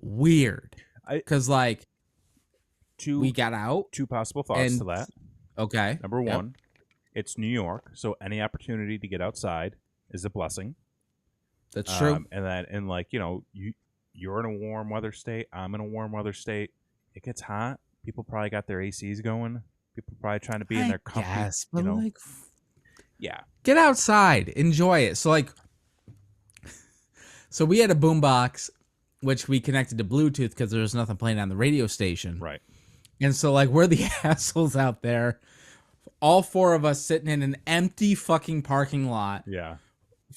Weird. Because we got out. 2 possible thoughts to that. Okay. Number 1, it's New York, so any opportunity to get outside is a blessing. That's true. And you're in a warm weather state. I'm in a warm weather state. It gets hot. People probably got their ACs going. People probably trying to be in their comfy. Yes, but yeah. Get outside, enjoy it. So we had a boombox, which we connected to Bluetooth because there was nothing playing on the radio station. Right. And so we're the assholes out there, all 4 of us sitting in an empty fucking parking lot. Yeah.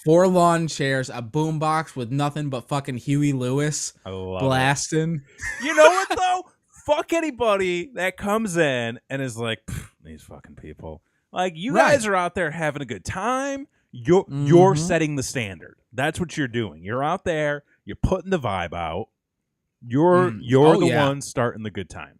4 lawn chairs, a boombox with nothing but fucking Huey Lewis blasting. You know what though? Fuck anybody that comes in and is like, these fucking people. Like, you guys are out there having a good time. You're setting the standard. That's what you're doing. You're out there. You're putting the vibe out. You're the one starting the good time.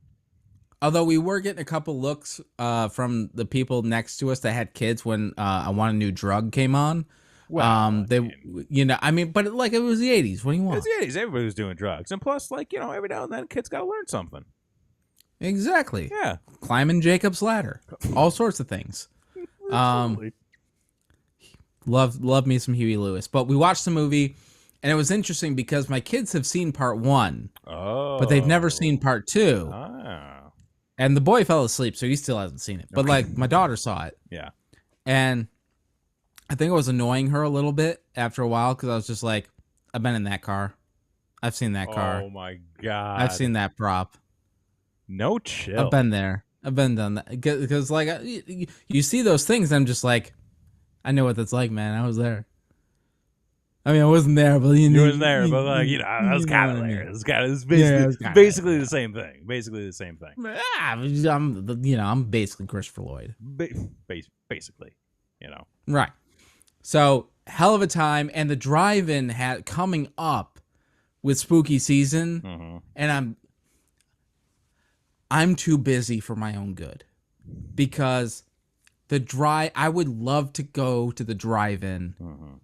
Although we were getting a couple looks from the people next to us that had kids when I Want a New Drug came on. Well, but it was the 80s. What do you want? It was the 80s. Everybody was doing drugs. And plus, every now and then, kids got to learn something. Exactly. Yeah. Climbing Jacob's ladder. All sorts of things. Love me some Huey Lewis. But we watched the movie, and it was interesting because my kids have seen part 1. Oh. But they've never seen part 2. Ah. And the boy fell asleep, so he still hasn't seen it. But, my daughter saw it. Yeah. And I think I was annoying her a little bit after a while because I was just like, I've been in that car. I've seen that car. Oh, my God. I've seen that prop. No chill. I've been there. I've been done that. Because, you see those things, and I'm just like, I know what that's like, man. I was there. I mean, I wasn't there, but you wasn't there, but I was kind of there. It was basically the same thing. Basically the same thing. I'm basically Christopher Lloyd. Basically, Right. So, hell of a time, and the drive-in had coming up with spooky season, and I'm too busy for my own good because I would love to go to the drive-in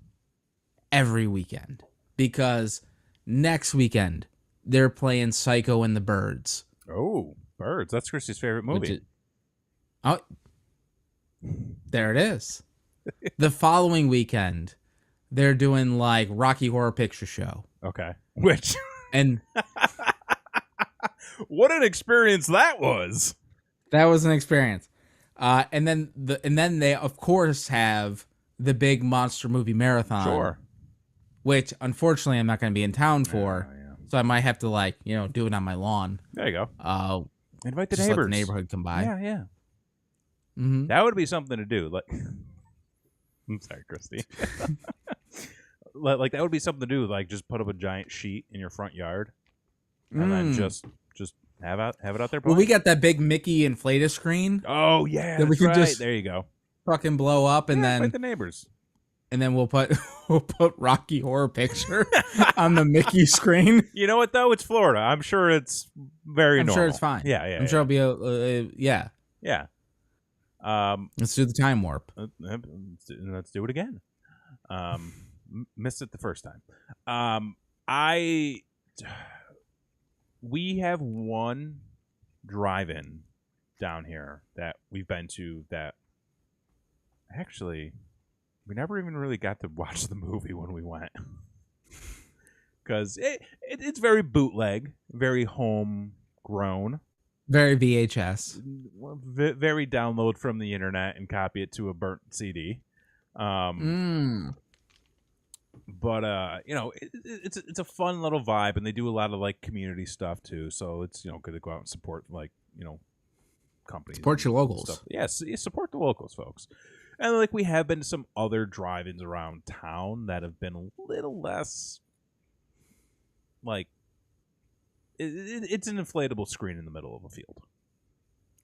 every weekend because next weekend they're playing Psycho and the Birds. Oh, Birds. That's Christy's favorite movie. There it is. The following weekend, they're doing Rocky Horror Picture Show. Okay. And what an experience that was. That was an experience. And then they of course have the big monster movie marathon. Sure. Which unfortunately I'm not going to be in town for. Yeah. So I might have to do it on my lawn. There you go. Invite the neighbors. Let the neighborhood come by. Yeah. That would be something to do. Like, I'm sorry, Christy. Like that would be something to do. Like just put up a giant sheet in your front yard, and then just have it out there. Well, we got that big Mickey inflator screen. Oh yeah, that we could just there you go. Fucking blow up, and then like the neighbors. And then we'll put Rocky Horror Picture on the Mickey screen. You know what though? It's Florida. I'm sure it's very normal. I'm sure it's fine. Yeah. I'm sure it'll be yeah. Yeah. Let's do the time warp. Let's do it again. Missed it the first time. We have one drive-in down here that we've been to that actually we never even really got to watch the movie when we went. Because it's very bootleg, very homegrown. Very VHS. Very download from the internet and copy it to a burnt CD. But it's a fun little vibe, and they do a lot of like community stuff too. So it's good to go out and support companies. Support your locals. Stuff. Yes, support the locals, folks. And like we have been to some other drive-ins around town that have been a little less like it's an inflatable screen in the middle of a field.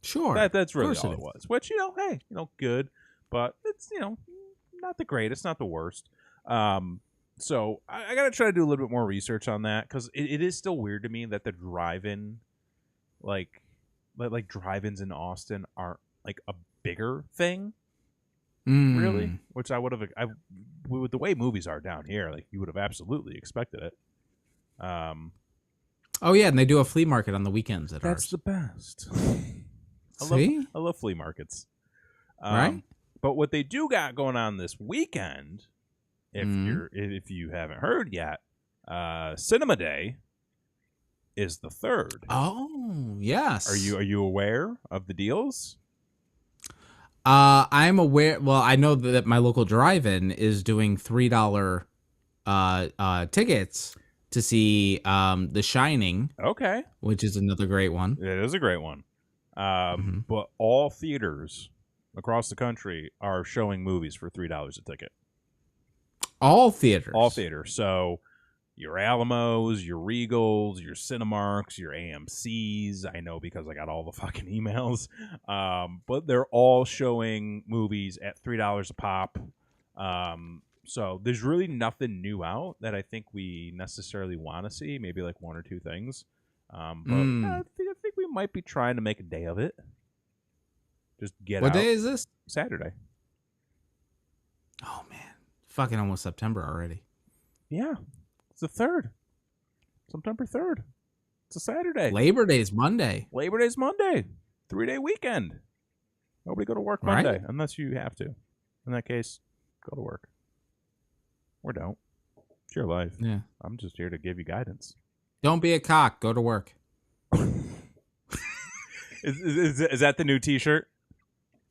Sure, that's really all it was. Which hey, good, but it's not the greatest, not the worst. So I gotta try to do a little bit more research on that because it is still weird to me that the drive-in, like drive-ins in Austin aren't like a bigger thing, really. Which I would have, with the way movies are down here, like you would have absolutely expected it. Oh yeah, and they do a flea market on the weekends at ours. That's the best. See? I love flea markets. Right? But what they do got going on this weekend, if you haven't heard yet, Cinema Day is the 3rd. Oh, yes. Are you aware of the deals? I'm aware. Well, I know that my local drive-in is doing $3 tickets to see The Shining. Okay. Which is another great one. It is a great one. But all theaters across the country are showing movies for $3 a ticket. All theaters. All theaters. So your Alamos, your Regals, your Cinemarks, your AMCs. I know because I got all the fucking emails. But they're all showing movies at $3 a pop. So there's really nothing new out that I think we necessarily want to see. Maybe like one or two things. But I think we might be trying to make a day of it. Just get out. What day is this? Saturday. Oh, man. Fucking almost September already. Yeah. It's the 3rd. September 3rd. It's a Saturday. Labor Day is Monday. Labor Day is Monday. 3-day weekend. Nobody go to work Monday unless you have to. In that case, go to work. Or don't. It's your life. Yeah. I'm just here to give you guidance. Don't be a cock. Go to work. Is that the new T-shirt?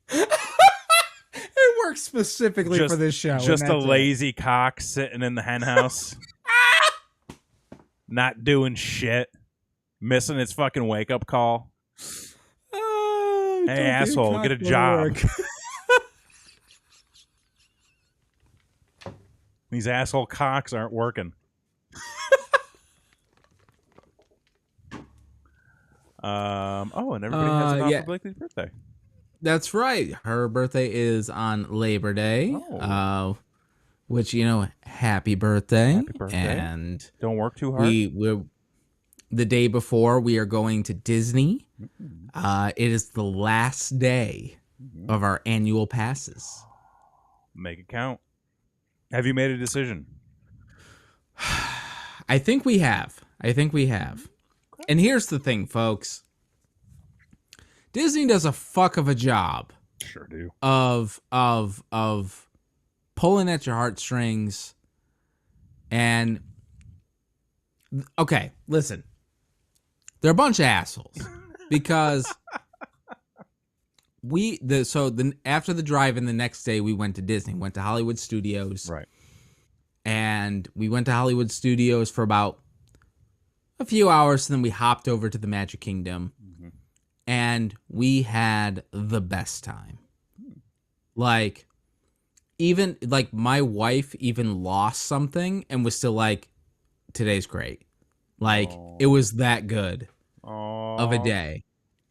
It works specifically for this show. Just a lazy cock sitting in the hen house. Not doing shit. Missing its fucking wake-up call. Hey, asshole, get a job. These asshole cocks aren't working. And everybody has an Author Blakely's birthday. That's right. Her birthday is on Labor Day. Which, happy birthday. Happy birthday. And don't work too hard. We're the day before we are going to Disney. It is the last day of our annual passes. Make it count. Have you made a decision? I think we have. Okay. And here's the thing, folks. Disney does a fuck of a job. Sure do. Of pulling at your heartstrings. And okay, listen. They're a bunch of assholes because after the drive-in the next day we went to Disney, went to Hollywood Studios. Right. And we went to Hollywood Studios for about a few hours, and then we hopped over to the Magic Kingdom. And we had the best time. Like, even like my wife even lost something and was still like, today's great. Like, it was that good of a day.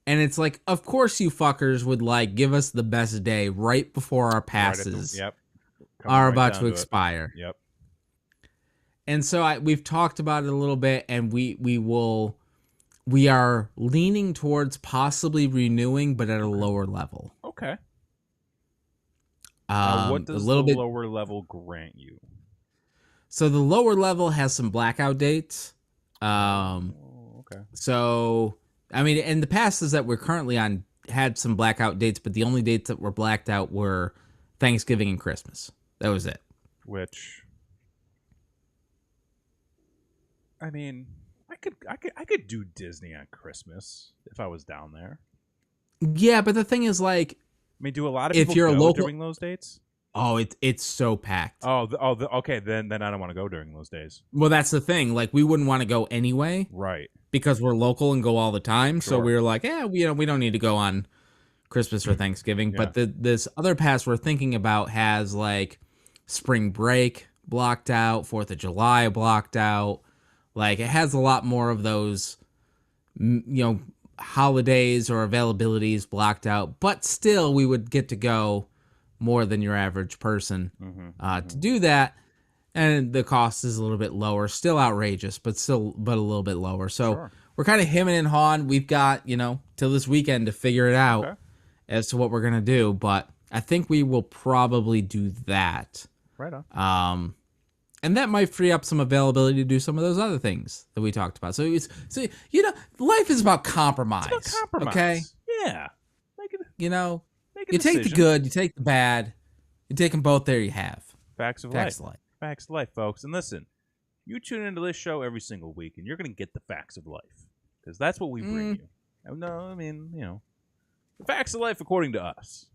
And it's like, of course you fuckers would like give us the best day right before our passes are about to expire. Yep. And so we've talked about it a little bit, and we are leaning towards possibly renewing, but at a lower level. Okay. What does the lower level grant you? So the lower level has some blackout dates. Okay. So, I mean, and the passes that we're currently on had some blackout dates, but the only dates that were blacked out were Thanksgiving and Christmas. That was it. Which, I mean, I could do Disney on Christmas if I was down there. Yeah, but the thing is, like, I mean, do a lot of people go during those dates? Oh, it's so packed. Okay. Then I don't want to go during those days. Well, that's the thing. Like, we wouldn't want to go anyway, right? Because we're local and go all the time. Sure. So we were like, we don't need to go on Christmas or Thanksgiving. Yeah. But this other pass we're thinking about has like spring break blocked out, 4th of July blocked out. Like, it has a lot more of those, holidays or availabilities blocked out. But still, we would get to go more than your average person to do that. And the cost is a little bit lower. Still outrageous, but a little bit lower. So we're kind of hemming and hawing. We've got, till this weekend to figure it out as to what we're going to do. But I think we will probably do that. Right on. And that might free up some availability to do some of those other things that we talked about. So life is about compromise. It's about compromise. Okay? Yeah. You take the good, you take the bad, you take them both. There you have. Facts of life. Facts of life, folks. And listen, you tune into this show every single week, and you're going to get the facts of life. Because that's what we bring you. No, I mean, the facts of life according to us.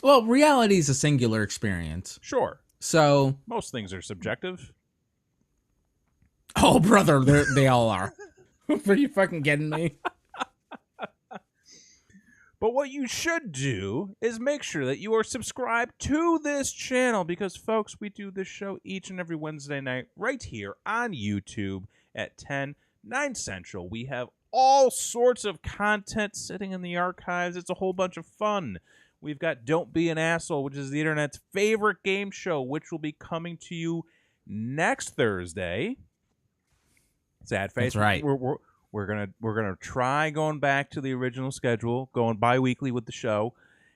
Well, reality is a singular experience. Sure. So most things are subjective. Oh, brother, they all are. Are you fucking kidding me? But what you should do is make sure that you are subscribed to this channel because, folks, we do this show each and every Wednesday night right here on YouTube at 9 Central. We have all sorts of content sitting in the archives. It's a whole bunch of fun. We've got Don't Be an Asshole, which is the internet's favorite game show, which will be coming to you next Thursday. Sad face. That's right. We're gonna try going back to the original schedule, going bi-weekly with the show,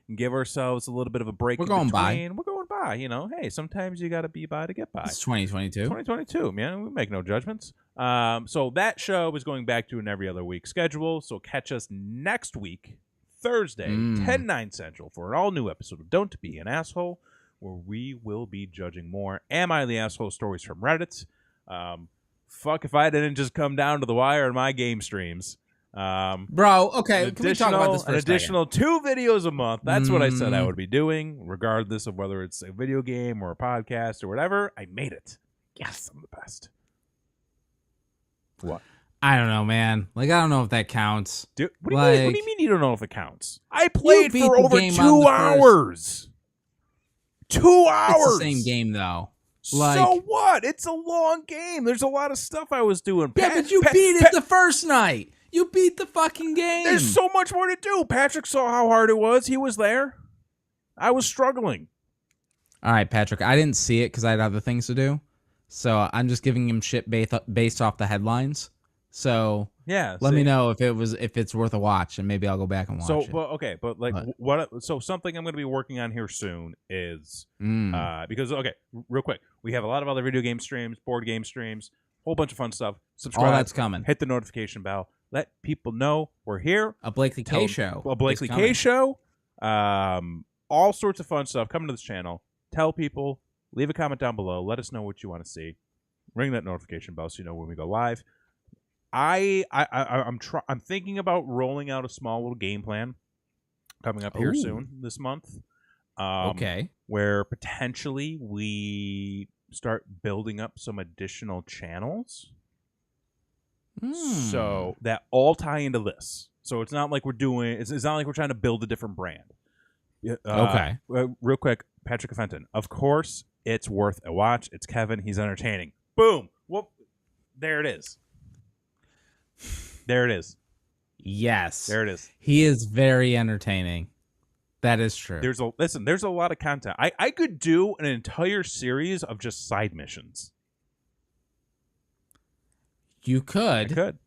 and give ourselves a little bit of a break. We're going by. We're going by. Hey, sometimes you got to be by to get by. It's 2022. 2022, man. We make no judgments. So that show is going back to an every other week schedule. So catch us next week, Thursday, 9 Central, for an all-new episode of Don't Be an Asshole, where we will be judging more Am I the Asshole stories from Reddit. Fuck if I didn't just come down to the wire in my game streams. Bro, okay, can we talk about this for an additional 2 videos a month. That's what I said I would be doing, regardless of whether it's a video game or a podcast or whatever. I made it. Yes, I'm the best. What? I don't know, man. Like, I don't know if that counts. Dude, what do you mean you don't know if it counts? I played for over 2 hours. 2 hours. It's the same game, though. Like, so what? It's a long game. There's a lot of stuff I was doing. Yeah, but you beat it the first night. You beat the fucking game. There's so much more to do. Patrick saw how hard it was. He was there. I was struggling. All right, Patrick. I didn't see it because I had other things to do. So I'm just giving him shit based off the headlines. So yeah, let me know if it's worth a watch, and maybe I'll go back and watch it. So something I'm going to be working on here soon is because real quick, we have a lot of other video game streams, board game streams, whole bunch of fun stuff. Subscribe, all that's coming. Hit the notification bell. Let people know we're here. A Blakely K show. A Blakely K show. All sorts of fun stuff coming to this channel. Tell people. Leave a comment down below. Let us know what you want to see. Ring that notification bell so you know when we go live. I'm thinking about rolling out a small little game plan coming up here soon this month. Where potentially we start building up some additional channels. So that all tie into this. So it's not like we're doing. It's not like we're trying to build a different brand. Okay. Real quick, Patrick Fenton. Of course, it's worth a watch. It's Kevin. He's entertaining. Boom. Well, there it is. There it is. Yes. There it is. He is very entertaining. That is true. There's a lot of content. I could do an entire series of just side missions. You could. I could.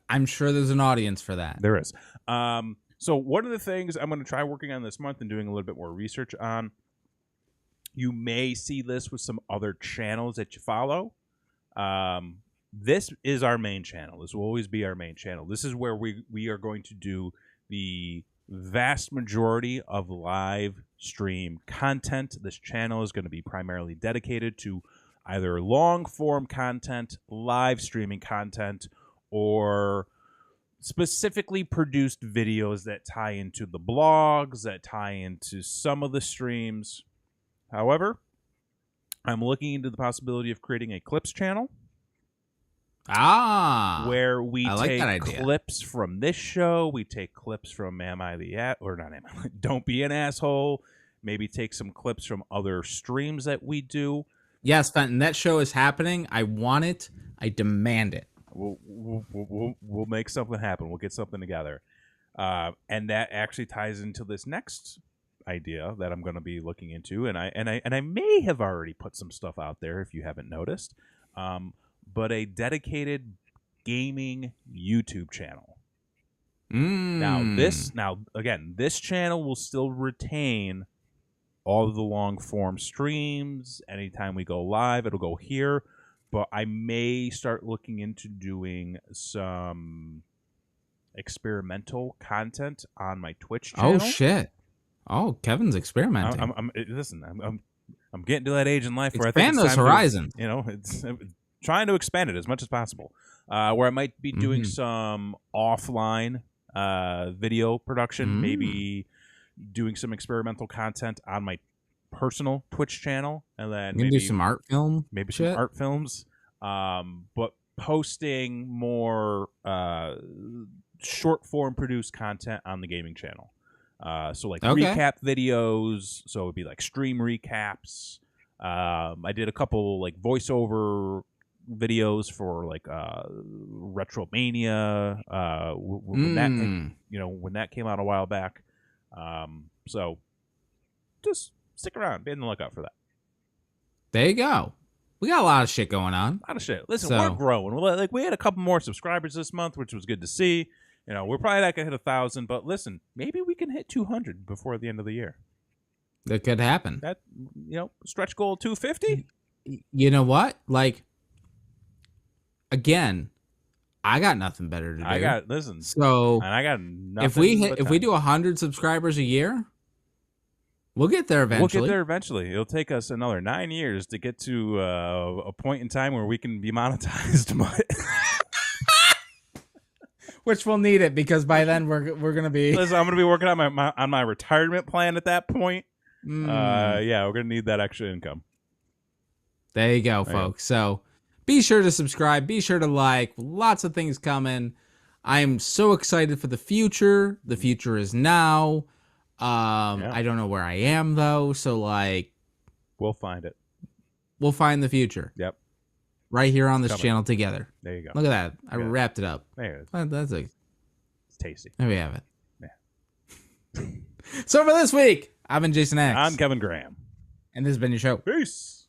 I'm sure there's an audience for that. There is. So one of the things I'm going to try working on this month and doing a little bit more research on, you may see this with some other channels that you follow. This is our main channel. This will always be our main channel. This is where we are going to do the vast majority of live stream content. This channel is going to be primarily dedicated to either long form content, live streaming content, or specifically produced videos that tie into the blogs, that tie into some of the streams. However, I'm looking into the possibility of creating a clips channel. Where we take clips from this show, we take clips from Don't Be an Asshole, maybe take some clips from other streams that we do. Yes, Fenton, that show is happening. I want it. I demand it. We'll make something happen. We'll get something together. And that actually ties into this next idea that I'm going to be looking into, and I may have already put some stuff out there if you haven't noticed. But a dedicated gaming YouTube channel. Now this channel will still retain all of the long form streams. Anytime we go live, it'll go here. But I may start looking into doing some experimental content on my Twitch channel. Oh shit! Oh, Kevin's experimenting. I'm getting to that age in life where I think expand those horizons. It's trying to expand it as much as possible. Where I might be doing some offline video production, maybe doing some experimental content on my personal Twitch channel, and then maybe do some art film, some art films, but posting more short form produced content on the gaming channel. So like recap videos, so it would be like stream recaps. I did a couple like voiceover videos for like Retromania when that came out a while back. So just stick around, be on the lookout for that. There you go. We got a lot of shit going on. A lot of shit. Listen, we're growing. Like we had a couple more subscribers this month, which was good to see. We're probably not gonna hit 1,000, but listen, maybe we can hit 200 before the end of the year. That could happen. That stretch goal 250. You know what? Like, again, I got nothing better to do. I got nothing. If we do 100 subscribers a year, we'll get there eventually. It'll take us another 9 years to get to a point in time where we can be monetized. Which we'll need it, because by then we're gonna be. Listen, I'm gonna be working on my retirement plan at that point. Yeah, we're gonna need that extra income. There you go, folks. So be sure to subscribe. Be sure to like. Lots of things coming. I am so excited for the future. The future is now. I don't know where I am though, so like, we'll find it. We'll find the future. Yep. Right here on this channel together. There you go. Look at that. I wrapped it up. There it is. It's tasty. There we have it. Yeah. So for this week, I've been Jason X. I'm Kevin Graham. And this has been your show. Peace.